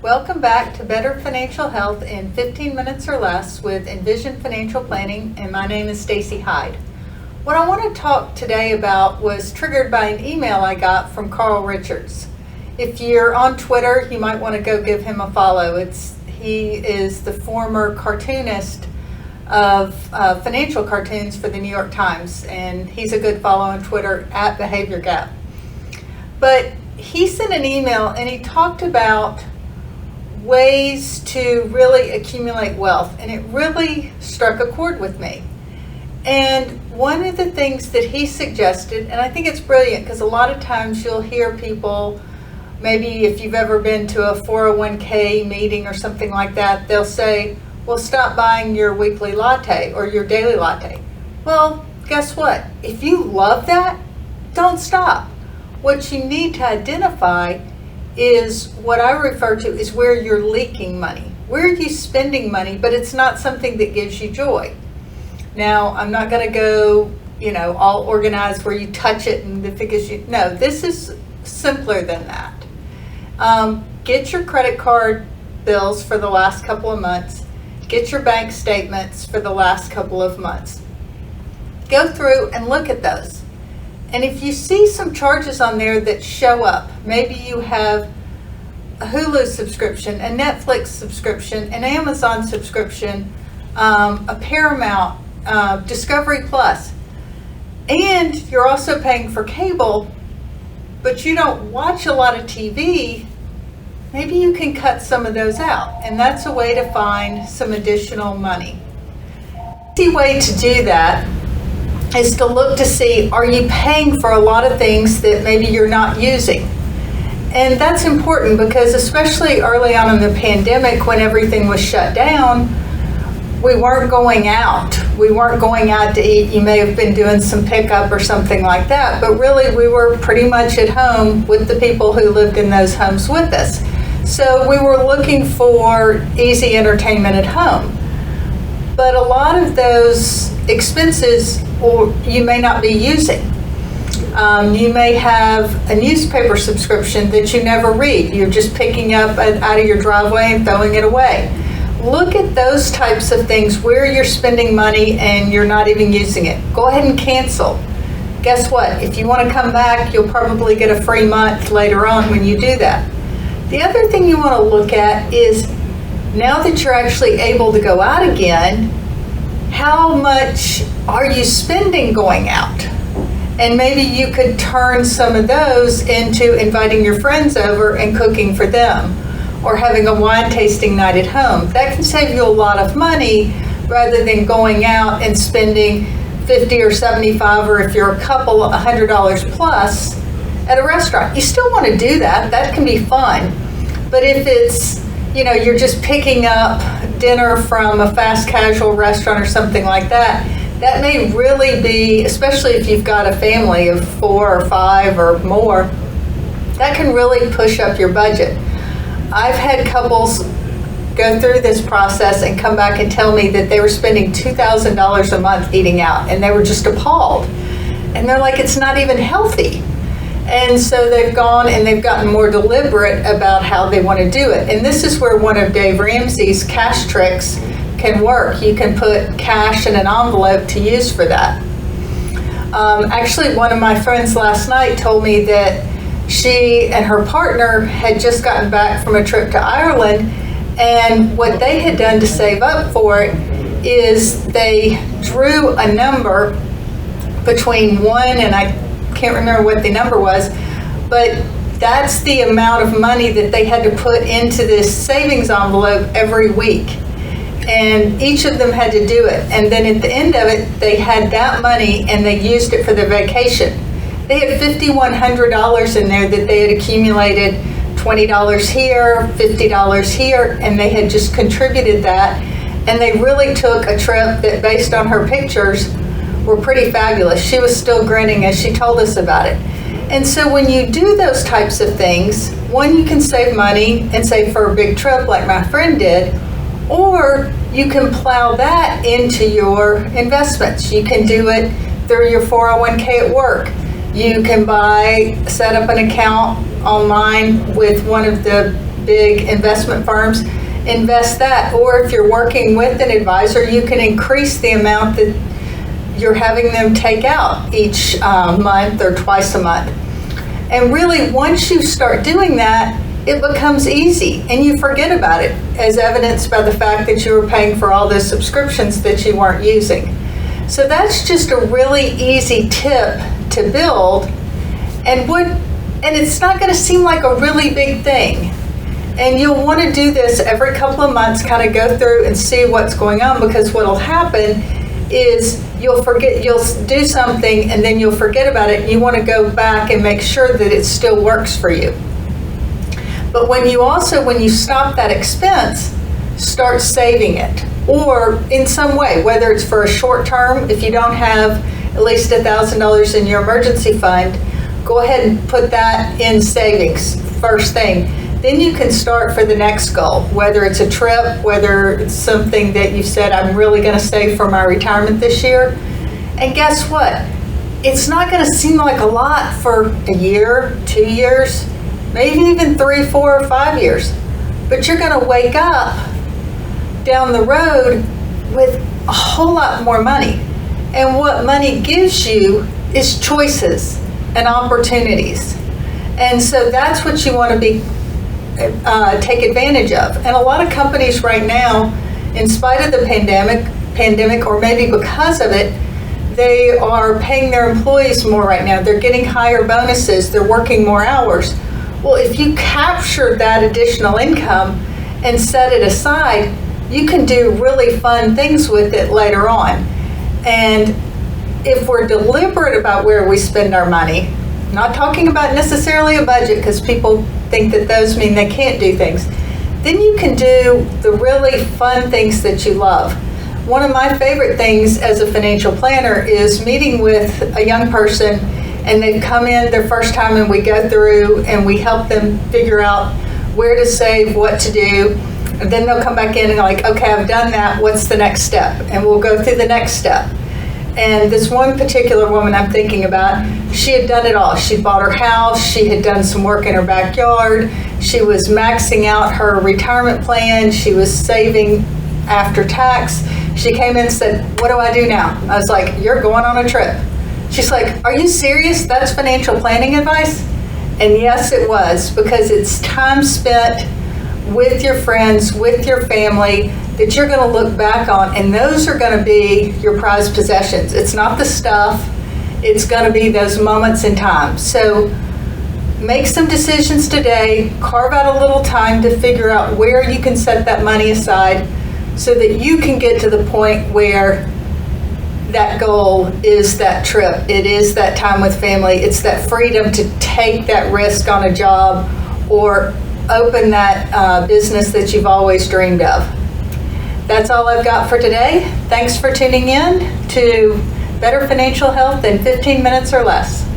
Welcome back to Better Financial Health in 15 minutes or less with Envision Financial Planning, and my name is Stacy Hyde. What I want to talk today about was triggered by an email I got from Carl Richards. If you're on Twitter, you might want to go give him a follow. He is the former cartoonist of financial cartoons for the New York Times, and he's a good follow on Twitter at Behavior Gap. But he sent an email and he talked about ways to really accumulate wealth, and it really struck a chord with me. And one of the things that he suggested, and I think it's brilliant because a lot of times you'll hear people, maybe if you've ever been to a 401k meeting or something like that, they'll say, well, stop buying your weekly latte or your daily latte. Well, guess what? If you love that, don't stop. What you need to identify is what I refer to as where you're leaking money. Where are you spending money, but it's not something that gives you joy. Now, I'm not going to go, all organized where you touch it and if it gives you, no, this is simpler than that. Get your credit card bills for the last couple of months. Get your bank statements for the last couple of months. Go through and look at those. And if you see some charges on there that show up, maybe you have a Hulu subscription, a Netflix subscription, an Amazon subscription, a Paramount, Discovery Plus, and you're also paying for cable, but you don't watch a lot of TV, maybe you can cut some of those out. And that's a way to find some additional money. The easy way to do that is to look to see, are you paying for a lot of things that maybe you're not using? And that's important because especially early on in the pandemic when everything was shut down, we weren't going out. We weren't going out to eat. You may have been doing some pickup or something like that, but really we were pretty much at home with the people who lived in those homes with us. So we were looking for easy entertainment at home. But a lot of those expenses you may not be using. You may have a newspaper subscription that you never read. You're just picking up out of your driveway and throwing it away. Look at those types of things where you're spending money and you're not even using it. Go ahead and cancel. Guess what? If you want to come back, you'll probably get a free month later on when you do that. The other thing you want to look at is now that you're actually able to go out again, how much are you spending going out? And maybe you could turn some of those into inviting your friends over and cooking for them, or having a wine tasting night at home. That can save you a lot of money rather than going out and spending $50 or $75, or if you're a couple, $100 plus at a restaurant. You still want to do that. That can be fun. But if it's, you're just picking up dinner from a fast casual restaurant or something like that, that may really be, especially if you've got a family of 4 or 5 or more, that can really push up your budget. I've had couples go through this process and come back and tell me that they were spending $2,000 a month eating out, and they were just appalled. And they're like, it's not even healthy. And so they've gone and they've gotten more deliberate about how they want to do it. And this is where one of Dave Ramsey's cash tricks can work. You can put cash in an envelope to use for that. Actually, one of my friends last night told me that she and her partner had just gotten back from a trip to Ireland, and what they had done to save up for it is they drew a number between 1 and I can't remember what the number was, but that's the amount of money that they had to put into this savings envelope every week. And each of them had to do it. And then at the end of it, they had that money and they used it for their vacation. They had $5,100 in there that they had accumulated, $20 here, $50 here, and they had just contributed that. And they really took a trip that, based on her pictures, were pretty fabulous. She was still grinning as she told us about it. And so when you do those types of things, one, you can save money and save for a big trip like my friend did, or you can plow that into your investments. You can do it through your 401k at work. You can set up an account online with one of the big investment firms, invest that. Or if you're working with an advisor, you can increase the amount that you're having them take out each month or twice a month. And really, once you start doing that, it becomes easy and you forget about it, as evidenced by the fact that you were paying for all those subscriptions that you weren't using. So that's just a really easy tip to build, and it's not going to seem like a really big thing. And you'll want to do this every couple of months, kind of go through and see what's going on, because what'll happen is you'll do something and then you'll forget about it, and you want to go back and make sure that it still works for you. But when you stop that expense, start saving it, or in some way, whether it's for a short term, if you don't have at least $1,000 in your emergency fund, go ahead and put that in savings first thing. Then you can start for the next goal, whether it's a trip, whether it's something that you've said, I'm really going to save for my retirement this year. And guess what? It's not going to seem like a lot for a year, 2 years, maybe even 3, 4, or 5 years. But you're going to wake up down the road with a whole lot more money. And what money gives you is choices and opportunities. And so that's what you want to take advantage of. And a lot of companies right now, in spite of the pandemic, or maybe because of it, they are paying their employees more right now. They're getting higher bonuses. They're working more hours. Well, if you capture that additional income and set it aside, you can do really fun things with it later on. And if we're deliberate about where we spend our money, not talking about necessarily a budget, because people think that those mean they can't do things, then you can do the really fun things that you love. One of my favorite things as a financial planner is meeting with a young person, and they've come in their first time, and we go through and we help them figure out where to save, what to do, and then they'll come back in and like, okay, I've done that, what's the next step? And we'll go through the next step. And this one particular woman I'm thinking about, she had done it all. She bought her house, she had done some work in her backyard, she was maxing out her retirement plan, she was saving after tax. She came in and said, what do I do now? I was like, you're going on a trip. She's like, are you serious? That's financial planning advice? And yes, it was, because it's time spent with your friends, with your family, that you're going to look back on, and those are going to be your prized possessions. It's not the stuff, it's going to be those moments in time. So make some decisions today, carve out a little time to figure out where you can set that money aside so that you can get to the point where that goal is that trip, it is that time with family, it's that freedom to take that risk on a job or open that business that you've always dreamed of. That's all I've got for today. Thanks for tuning in to Better Financial Health in 15 minutes or less.